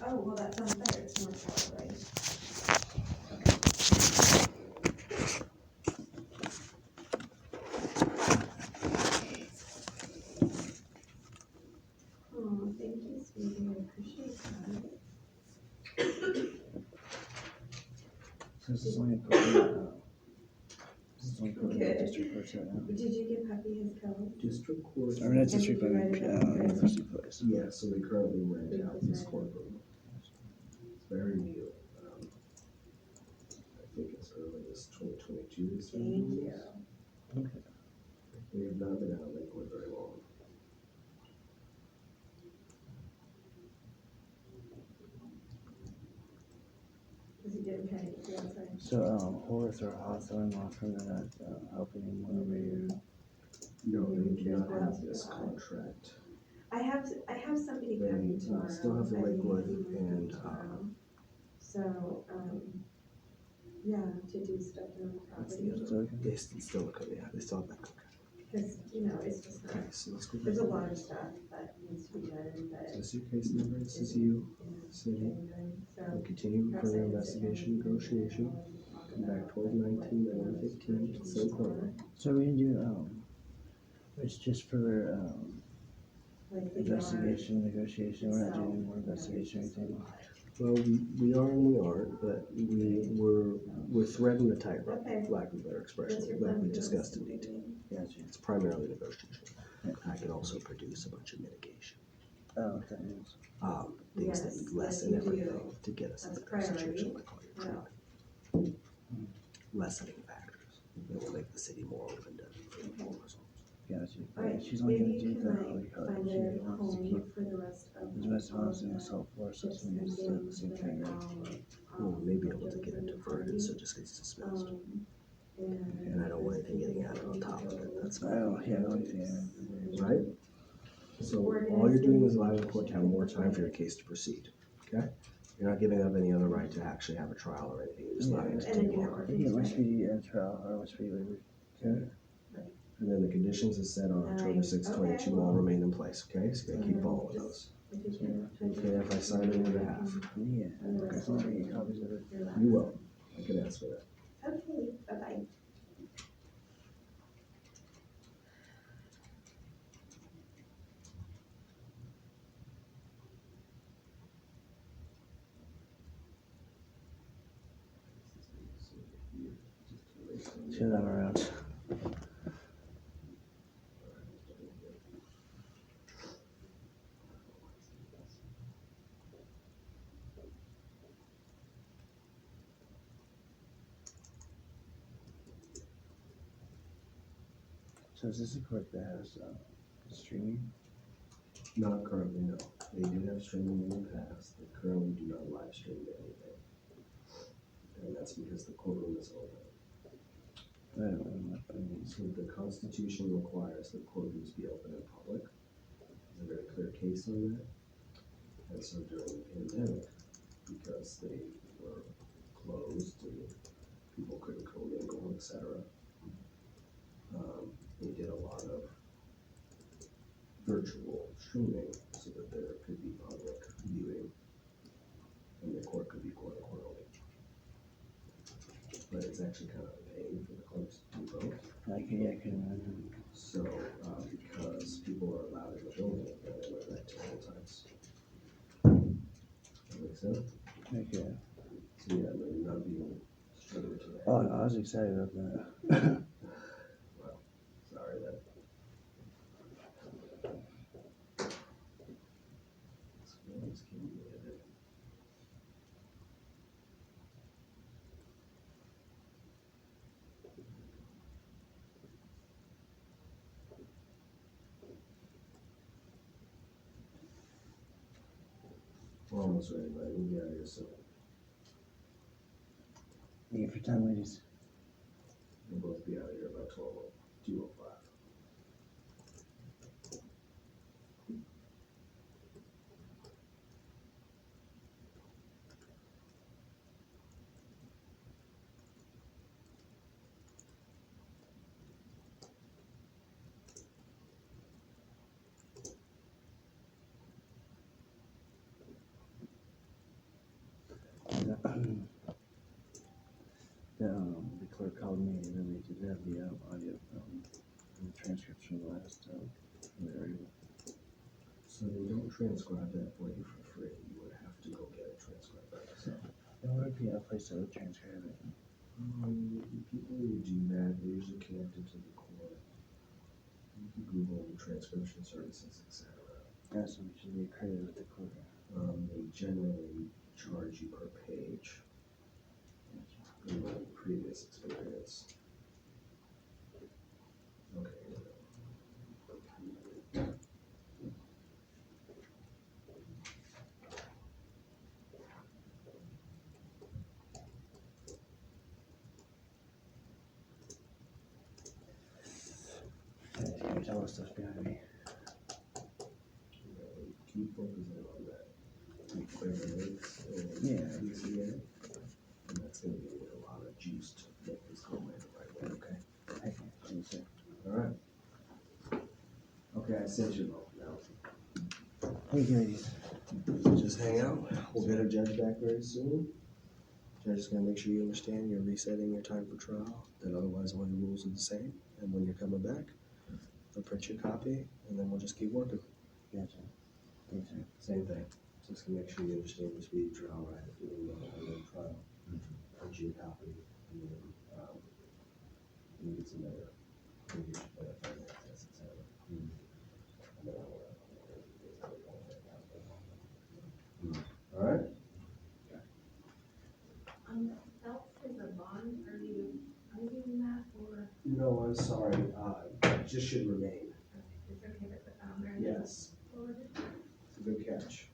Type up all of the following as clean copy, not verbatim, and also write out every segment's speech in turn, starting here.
Oh, well, that sounds better. It's more short, right? Oh, thank you, sweetie. I appreciate that. So this is only Good. district courts right now. Did you give Puppy his code? District court. Or not district, but university place. Yeah, so we currently rent out this courtroom. It's very new. I think as early as 2022. Thank you. Okay. We have not been out of Lakewood very long. Is he getting kind of easy outside? So, Horace or Hawthorne law firm, they're not helping anymore over here. No, they do not have this contract. I have somebody coming tomorrow. Still have the Lakewood and so yeah, to do stuff on the property. they still look at they still have that contract. Because it's just not. Okay, so let's go. There's a lot of stuff that needs to be done, but So this is your case number. This is you. City. We'll continue further investigation, negotiation. Come back 12/19 and 1/15. Same program. So we can do it's just for investigation, negotiation. We're not doing any more investigation or anything. Well, we are and we aren't, but we're threading the tightrope, for lack of a better expression, like we discussed in detail. Gotcha. It's primarily negotiation. I can also produce a bunch of mitigation. Oh, okay. Things that lessen everything to get us in a better situation, like all your treatment. Lessening factors that will make the city more open to full results. Gotcha. Right. She's only Maybe gonna you do can that find because a she wants to home keep for the rest of the rest of us in the salt forest, so it's gonna be the same thing, right? We'll maybe able to get it diverted so it just gets dismissed. And I don't want anything getting added on top of it. That's I don't right? So all you're doing is allowing the court to have more time for your case to proceed. Okay? You're not giving up any other right to actually have a trial or anything. You're just allowing it to take longer. Yeah, my speedy trial or my speedy waiver. Okay? And then the conditions is set on October 6, 22 all remain in place. Okay? So you gotta keep following those. Okay, if I sign on your behalf. Yeah. Okay, so I'll get copies of it. You will. I can ask for that. Okay, bye-bye. Show them around. So is this a court that has streaming? Not currently, no. They did have streaming in the past. They currently do not live stream anything. And that's because the courtroom is open. So the Constitution requires that courtrooms be open in public. There's a very clear case on that. And so during the pandemic, because they were closed and people couldn't commingle, etc., they did a lot of virtual streaming so that there could be public viewing and the court could be quote unquote open. But it's actually kind of a pain for the clerks to do both. I can imagine. So, because people are allowed in the building, they learn that to all times. That makes sense? Okay. So yeah, they're not being streamed today. Oh, no, I was excited about that. Well, sorry that. This can be edited. We're almost ready, buddy. We'll get out of here soon. Thank you for time, ladies. We'll both be out of here by 2:05. The clerk called me and then they did have the audio, the transcripts from the last, area. So they don't transcribe that for you for free. You would have to go get a transcriber yourself. And what if you have a place to transcribe it? People who do that, they're usually connected to the court. You can Google transcription services, etc. That's what should be accredited with the court. They generally charge you per page. In my previous experience. Okay. There's all this stuff behind me. Keep focusing on that. Keep clear the links and Yeah. PCA. And that's going to give you a lot of juice to make this go in the right way, okay? Okay, thank you. Alright. Okay, I sent you both now. Thank you, ladies. Just hang out. We'll get a judge back very soon. Judge is going to make sure you understand you're resetting your time for trial, that otherwise all your rules are the same. And when you're coming back, they'll print you a copy, and then we'll just keep working. Gotcha. Thanks, sir. Same thing. Just to make sure you understand the speedy trial right if you're doing a trial. Print you a copy, and then you get some better access, etc. And then all right. That is a bond, are you arguing that, or No, I'm sorry. It just should remain. it's okay to put that on there? Yes. Forwarded? It's a good catch.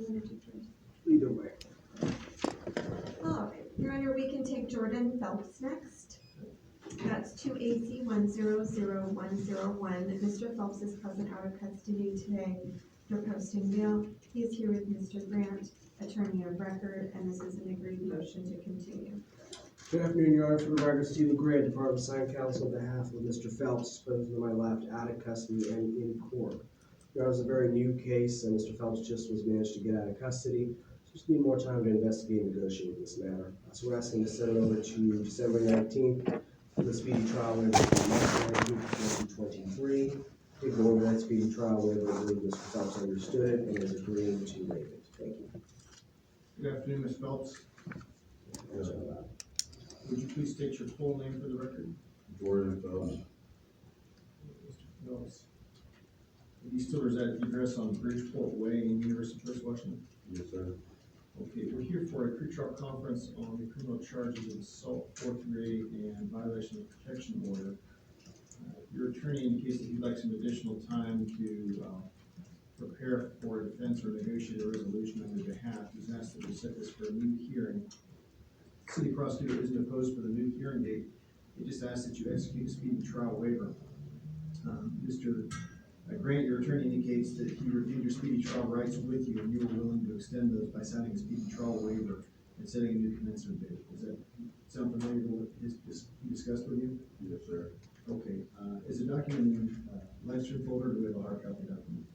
you want to do first? Either way. All right, Your Honor, we can take Jordan Phelps next. That's 2AC 100101. Mr. Phelps is present out of custody today for posting bail. He is here with Mr. Grant, attorney of record, and this is an agreed motion to continue. Good afternoon, Your Honor. For the record, Stephen Gray, Department of Sign Counsel, on behalf of Mr. Phelps, present to my left, out of custody and in court. Your Honor, it's a very new case, and Mr. Phelps just was managed to get out of custody. Just need more time to investigate and negotiate this matter. So we're asking to set it over to December 19th for the speedy trial waiver for March 19th, 2023. We go over that speedy trial waiver. I believe Mr. Phelps understood it and is agreeing to waive it. Thank you. Good afternoon, Ms. Phelps. Would you please state your full name for the record? Jordan Phelps. Mr. Phelps. Do you still reside at the address on Bridgeport Way in University of West Washington? Yes, sir. Okay, we're here for a pretrial conference on the criminal charges of assault, forgery, and violation of protection order. Your attorney indicates that he'd like some additional time to prepare for a defense or negotiate a resolution on your behalf. He's asked that we set this for a new hearing. City prosecutor isn't opposed for the new hearing date. He just asked that you execute a speedy trial waiver. Mr. Grant, your attorney indicates that he reviewed your speedy trial rights with you and you were willing to extend those by signing a speedy trial waiver and setting a new commencement date. Does that sound familiar to what he discussed with you? Yes, sir. Okay. Is the document in live stream folder, or do we have a hard copy document?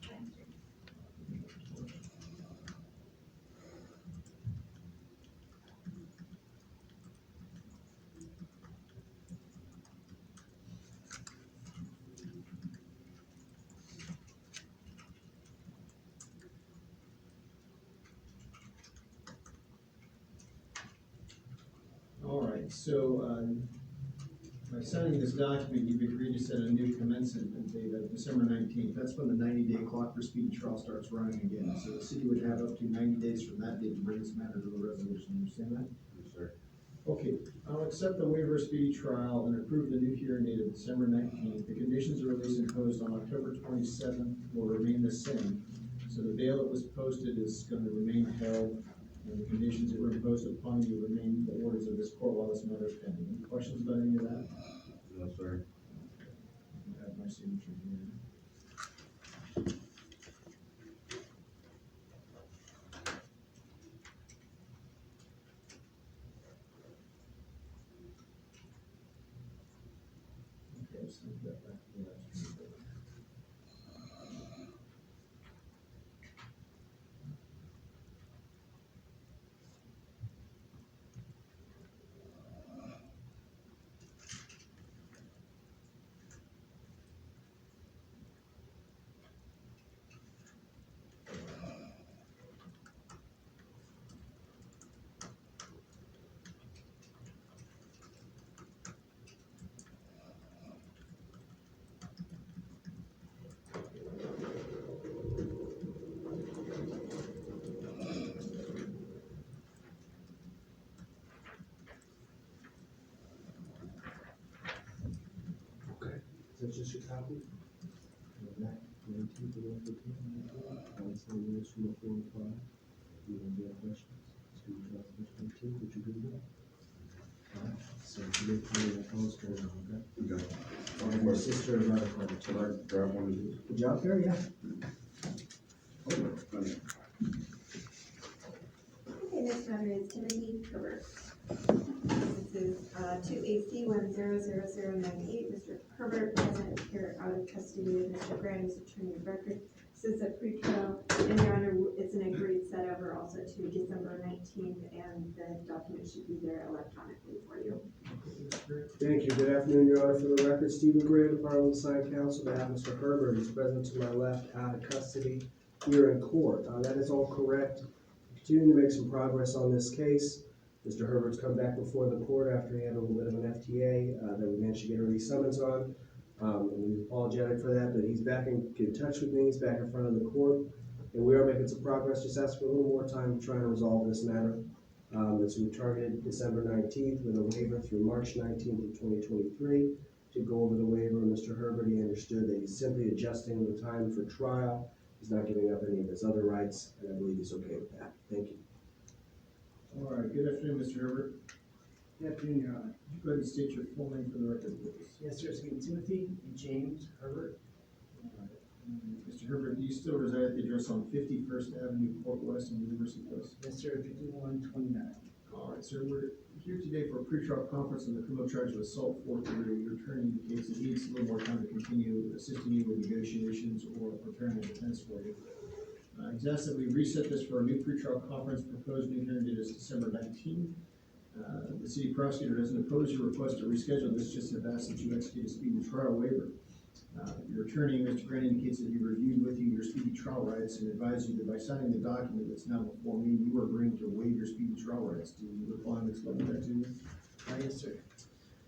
All right, so by signing this document, you've agreed to set a new commencement date of December 19th. That's when the 90-day clock for speedy trial starts running again. So the city would have up to 90 days from that date to bring this matter to a resolution. You understand that? Yes, sir. Okay, I'll accept the waiver of speedy trial and approve the new hearing date of December 19th. The conditions of release imposed on October 27th will remain the same. So the bail that was posted is going to remain held, and the conditions that were imposed upon you remain the orders of this court while this matter is pending. Any questions about any of that? No, sir. I have my signature here. Okay, so we've got back to the last one. Is that just your copy? That 19th of April, 19th, minutes from the 4 o'clock. You have any questions? Speedy trial, December 19th, would you agree with that? All right, so you make me that phone straight on, okay? Okay. And your sister and brother called Can I grab one of these? Good job there, yeah. Thank you. Okay, next matter is Timothy Herbert. This is 2AC 100098. Mr. Herbert present here out of custody with Mr. Grant, as attorney of record. This is a pre-trial, and Your Honor, it's an agreed set over also to December 19th, and the document should be there electronically for you. Thank you. Good afternoon, Your Honor. For the record, Stephen Gray, Department of Sign Counsel, on behalf of Mr. Herbert, is present to my left, out of custody here in court. That is all correct. Continuing to make some progress on this case. Mr. Herbert's come back before the court after he had a little bit of an FTA that we managed to get a re-summons on. And we're apologetic for that, but he's back in touch with me. He's back in front of the court, and we are making some progress. Just ask for a little more time trying to resolve this matter. And so we targeted December 19th with a waiver through March 19th of 2023 to go over the waiver. Mr. Herbert, he understood that he's simply adjusting the time for trial. He's not giving up any of his other rights, and I believe he's okay with that. Thank you. All right, good afternoon, Mr. Herbert. Good afternoon, Your Honor. Could you go ahead and state your full name for the record, please? Yes, sir, it's going to be Timothy James Herbert. All right. Mr. Herbert, do you still reside at the address on 51st Avenue, Port West in University Place? Yes, sir, 5129. All right, sir, we're here today for a pretrial conference on the criminal charge of assault forgery. Your attorney indicates that he needs a little more time to continue assisting you with negotiations or preparing a defense for you. He's asked that we reset this for a new pretrial conference. Proposed new hearing date is December 19th. The city prosecutor doesn't oppose your request to reschedule this, just have asked that you execute a speedy trial waiver. Your attorney, Mr. Grant, indicates that he reviewed with you your speedy trial rights and advised you that by signing the document that's now before me, you are agreeing to waive your speedy trial rights. Do you recall him explaining that to you? Yes, sir.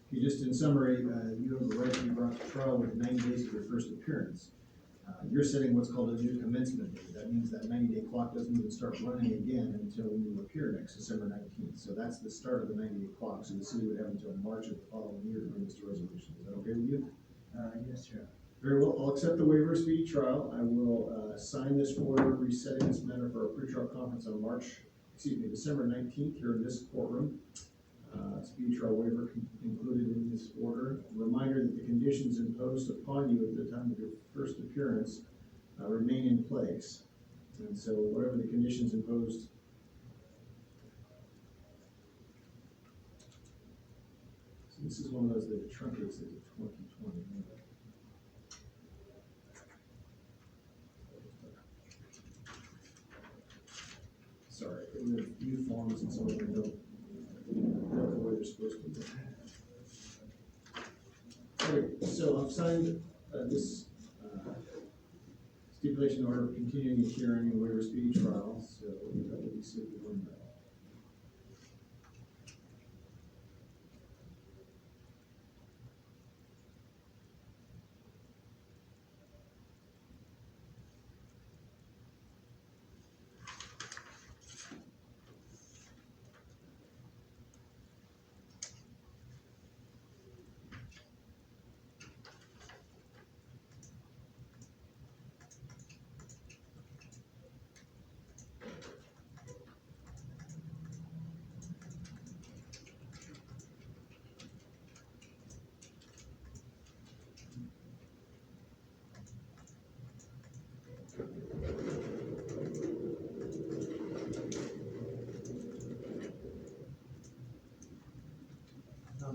Okay, just in summary, you have the right to be brought to trial within 90 days of your first appearance. You're setting what's called a new commencement date. That means that 90-day clock doesn't even start running again until you appear next December 19th. So that's the start of the 90-day clock. So the city would have until March of the following year to bring this to resolution. Is that okay with you? Yes, sir. Very well. I'll accept the waiver of speedy trial. I will sign this order resetting this matter for a pretrial conference on December 19th here in this courtroom. Speedy trial waiver included in this order. A reminder that the conditions imposed upon you at the time of your first appearance remain in place. And so whatever the conditions imposed so this is one of those that truncates into 2020. Sorry, we have new forms and some of them don't the way they're supposed to be. Okay, so I've signed this stipulation order of continuing the hearing and waiver speedy trial, so that will be simply one back.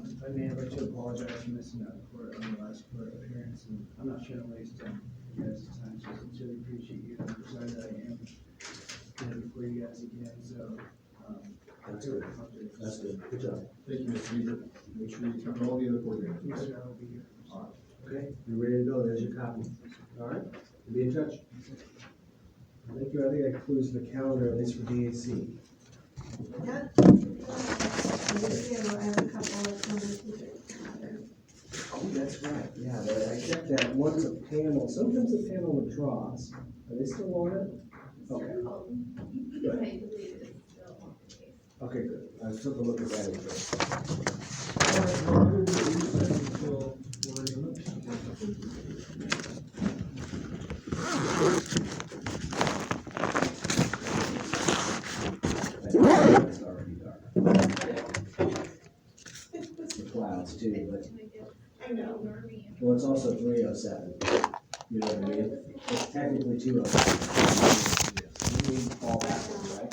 If I may, I'd like to apologize for missing out court on the last court appearance, and I'm not trying to waste you guys' time, so I sincerely appreciate you. I'm sorry that I am here before you guys again, so, That's good. That's good. Good job. Thank you, Mr. Hebert. Make sure you cover all the other court dates. yes, sir, I will be here. All right. Okay, you're ready to go. There's your copy. All right, we'll be in touch. Thank you. I think that concludes the calendar, at least for DAC. Yeah. I have a couple of comments. Oh, that's right. Yeah, I kept that once a panel. Sometimes a panel withdraws. Are they still on it? Okay. I believe it's still on the case. Okay, good. I took a look at that. All right, well, we'll be recessed until 4 a.m. It's already dark. The clouds too, but I know. well, it's also 3:07. You know what I mean? It's technically 2:07. You need to call back, right?